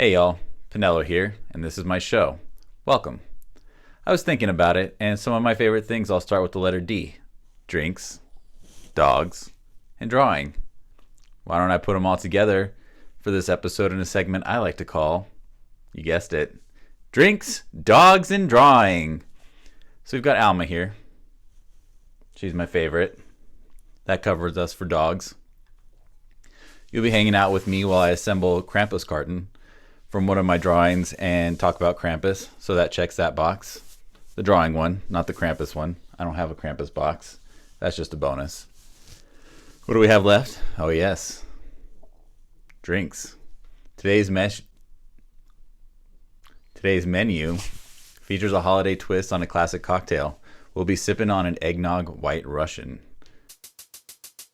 Hey y'all, Pinello here, and this is my show. Welcome. I was thinking about it, and some of my favorite things all start with the letter D. Drinks, dogs, and drawing. Why don't I put them all together for this episode in a segment I like to call, you guessed it, Drinks, Dogs, and Drawing. So we've got Alma here. She's my favorite. That covers us for dogs. You'll be hanging out with me while I assemble Krampuskarten from one of my drawings and talk about Krampus, so that checks that box. The drawing one, not the Krampus one. I don't have a Krampus box. That's just a bonus. What do we have left? Oh yes, drinks. Today's menu features a holiday twist on a classic cocktail. We'll be sipping on an eggnog White Russian.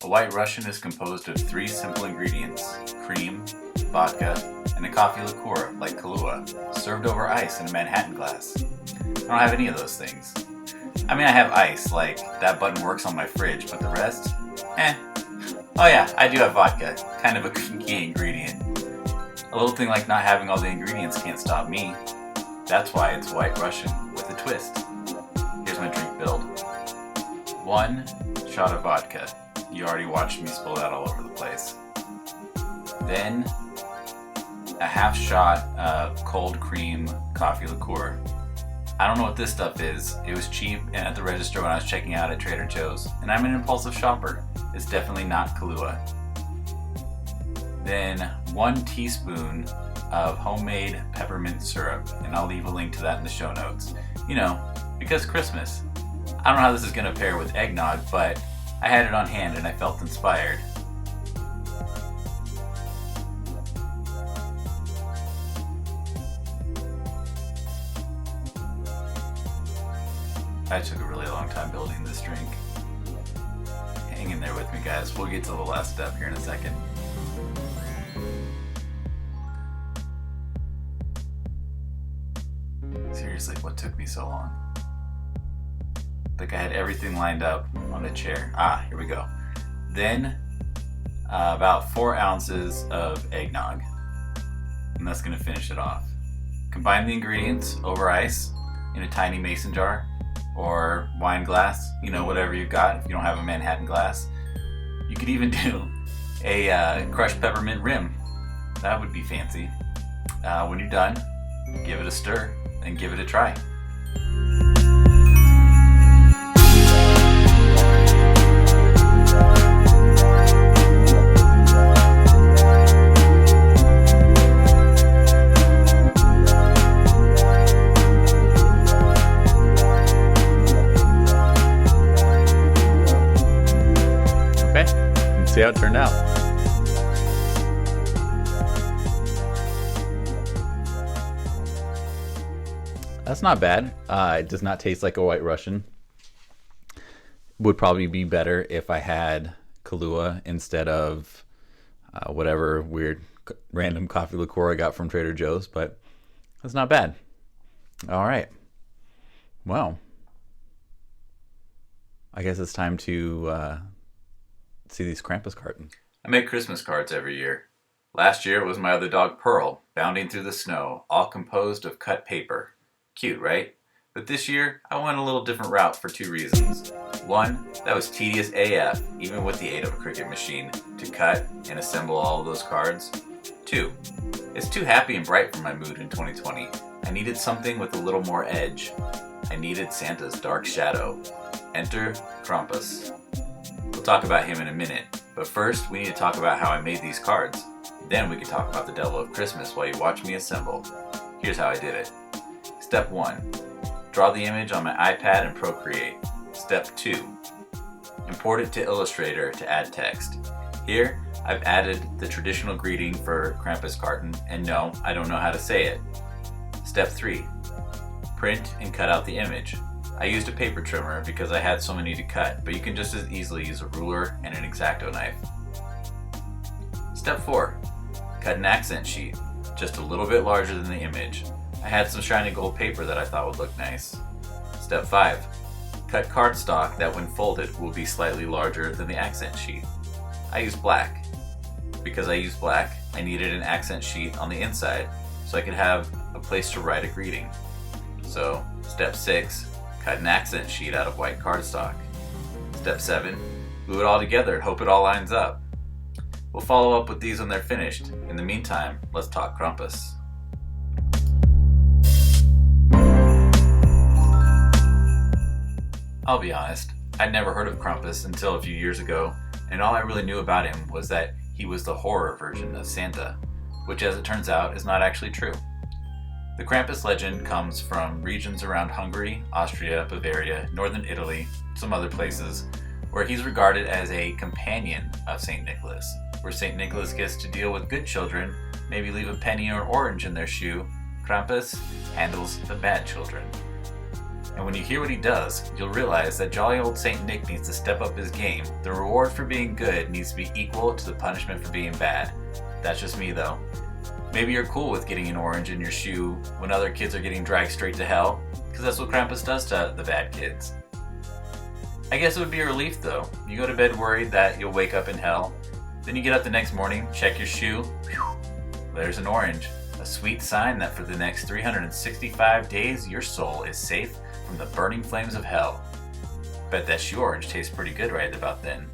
A White Russian is composed of 3 simple ingredients: cream, vodka, and a coffee liqueur like Kahlua, served over ice in a Manhattan glass. I don't have any of those things. I mean, I have ice, like that button works on my fridge, but the rest, Oh yeah, I do have vodka, kind of a key ingredient. A little thing like not having all the ingredients can't stop me. That's why it's White Russian with a twist. Here's my drink build. 1 shot of vodka. You already watched me spill that all over the place. Then a half shot of cold cream coffee liqueur. I don't know what this stuff is. It was cheap and at the register when I was checking out at Trader Joe's. And I'm an impulsive shopper. It's definitely not Kahlua. Then 1 teaspoon of homemade peppermint syrup. And I'll leave a link to that in the show notes. You know, because Christmas. I don't know how this is going to pair with eggnog, but I had it on hand and I felt inspired. I took a really long time building this drink. Hang in there with me, guys. We'll get to the last step here in a second. Seriously, what took me so long? Like I had everything lined up on a chair. Here we go. Then about 4 ounces of eggnog. And that's gonna finish it off. Combine the ingredients over ice in a tiny mason jar or wine glass, you know, whatever you've got if you don't have a Manhattan glass. You could even do a crushed peppermint rim. That would be fancy. When you're done, give it a stir and give it a try. See how it turned out. That's not bad. It does not taste like a White Russian. Would probably be better if I had Kahlua instead of whatever weird random coffee liqueur I got from Trader Joe's, but that's not bad. All right. Well, I guess it's time to see these Krampuskarten. I make Christmas cards every year. Last year it was my other dog Pearl, bounding through the snow, all composed of cut paper. Cute, right? But this year, I went a little different route for 2 reasons. 1, that was tedious AF, even with the aid of a Cricut machine, to cut and assemble all of those cards. 2, it's too happy and bright for my mood in 2020. I needed something with a little more edge. I needed Santa's dark shadow. Enter Krampus. We'll talk about him in a minute, but first we need to talk about how I made these cards. Then we can talk about the Devil of Christmas while you watch me assemble. Here's how I did it. Step 1. Draw the image on my iPad and Procreate. Step 2. Import it to Illustrator to add text. Here, I've added the traditional greeting for Krampuskarten, and no, I don't know how to say it. Step 3. Print and cut out the image. I used a paper trimmer because I had so many to cut, but you can just as easily use a ruler and an X-Acto knife. Step 4. Cut an accent sheet, just a little bit larger than the image. I had some shiny gold paper that I thought would look nice. Step 5. Cut cardstock that when folded will be slightly larger than the accent sheet. I used black. Because I used black, I needed an accent sheet on the inside, so I could have a place to write a greeting. So, step 6, cut an accent sheet out of white cardstock. Step 7, glue it all together and hope it all lines up. We'll follow up with these when they're finished. In the meantime, let's talk Krampus. I'll be honest, I'd never heard of Krampus until a few years ago, and all I really knew about him was that he was the horror version of Santa, which as it turns out is not actually true. The Krampus legend comes from regions around Hungary, Austria, Bavaria, northern Italy, some other places, where he's regarded as a companion of St. Nicholas, where St. Nicholas gets to deal with good children, maybe leave a penny or orange in their shoe. Krampus handles the bad children. And when you hear what he does, you'll realize that jolly old St. Nick needs to step up his game. The reward for being good needs to be equal to the punishment for being bad. That's just me though. Maybe you're cool with getting an orange in your shoe when other kids are getting dragged straight to hell, because that's what Krampus does to the bad kids. I guess it would be a relief though. You go to bed worried that you'll wake up in hell, then you get up the next morning, check your shoe, there's an orange. A sweet sign that for the next 365 days your soul is safe from the burning flames of hell. Bet that shoe orange tastes pretty good right about then.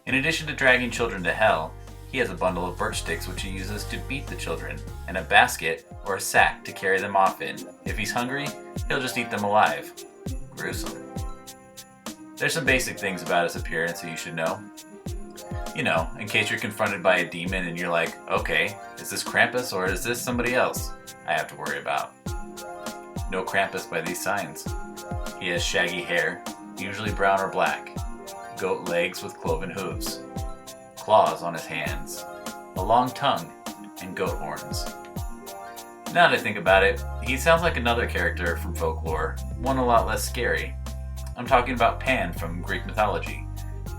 In addition to dragging children to hell, he has a bundle of birch sticks which he uses to beat the children, and a basket or a sack to carry them off in. If he's hungry, he'll just eat them alive. Gruesome. There's some basic things about his appearance that you should know. You know, in case you're confronted by a demon and you're like, okay, is this Krampus or is this somebody else I have to worry about? No Krampus by these signs. He has shaggy hair, usually brown or black, goat legs with cloven hooves, claws on his hands, a long tongue, and goat horns. Now that I think about it, he sounds like another character from folklore, one a lot less scary. I'm talking about Pan from Greek mythology.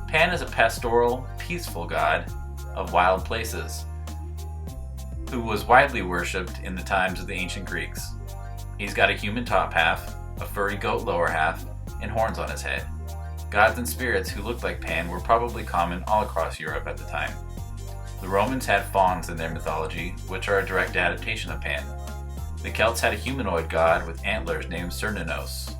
Pan is a pastoral, peaceful god of wild places, who was widely worshipped in the times of the ancient Greeks. He's got a human top half, a furry goat lower half, and horns on his head. Gods and spirits who looked like Pan were probably common all across Europe at the time. The Romans had fauns in their mythology, which are a direct adaptation of Pan. The Celts had a humanoid god with antlers named Cernunnos.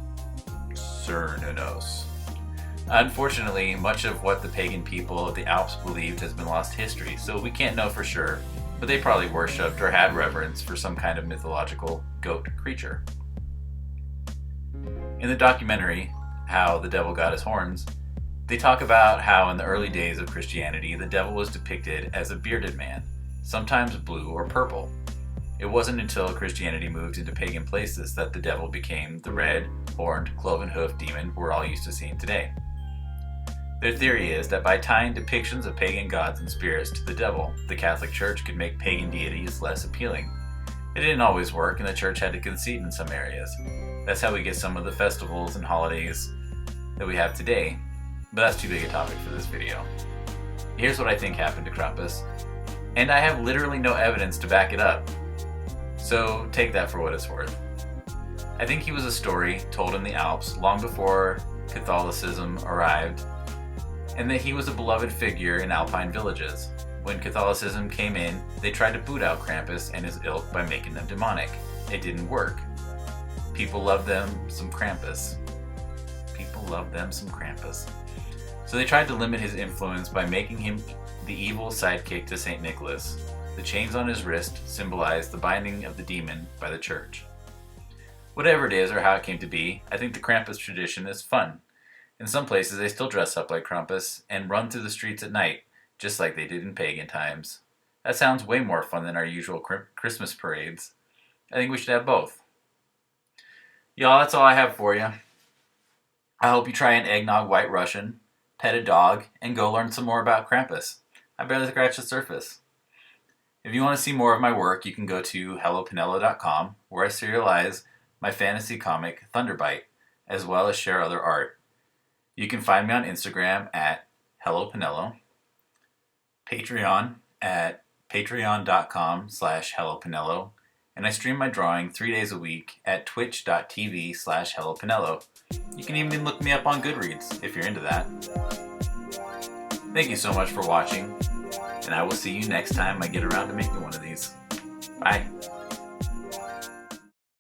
Unfortunately, much of what the pagan people of the Alps believed has been lost to history, so we can't know for sure, but they probably worshipped or had reverence for some kind of mythological goat creature. In the documentary, How the Devil Got His Horns, they talk about how in the early days of Christianity, the devil was depicted as a bearded man, sometimes blue or purple. It wasn't until Christianity moved into pagan places that the devil became the red, horned, cloven-hoofed demon we're all used to seeing today. Their theory is that by tying depictions of pagan gods and spirits to the devil, the Catholic Church could make pagan deities less appealing. It didn't always work, and the Church had to concede in some areas. That's how we get some of the festivals and holidays that we have today, but that's too big a topic for this video. Here's what I think happened to Krampus, and I have literally no evidence to back it up, so take that for what it's worth. I think he was a story told in the Alps long before Catholicism arrived, and that he was a beloved figure in Alpine villages. When Catholicism came in, they tried to boot out Krampus and his ilk by making them demonic. It didn't work. People loved them some Krampus. So they tried to limit his influence by making him the evil sidekick to St. Nicholas. The chains on his wrist symbolize the binding of the demon by the Church. Whatever it is or how it came to be, I think the Krampus tradition is fun. In some places they still dress up like Krampus and run through the streets at night, just like they did in pagan times. That sounds way more fun than our usual Christmas parades. I think we should have both. Y'all, that's all I have for you. I hope you try an eggnog white Russian, pet a dog, and go learn some more about Krampus. I barely scratched the surface. If you want to see more of my work, you can go to hellopinello.com, where I serialize my fantasy comic Thunderbite, as well as share other art. You can find me on Instagram at hellopinello, Patreon at patreon.com/hellopinello, and I stream my drawing 3 days a week at twitch.tv/hellopinello. You can even look me up on Goodreads if you're into that. Thank you so much for watching, and I will see you next time I get around to making one of these. Bye.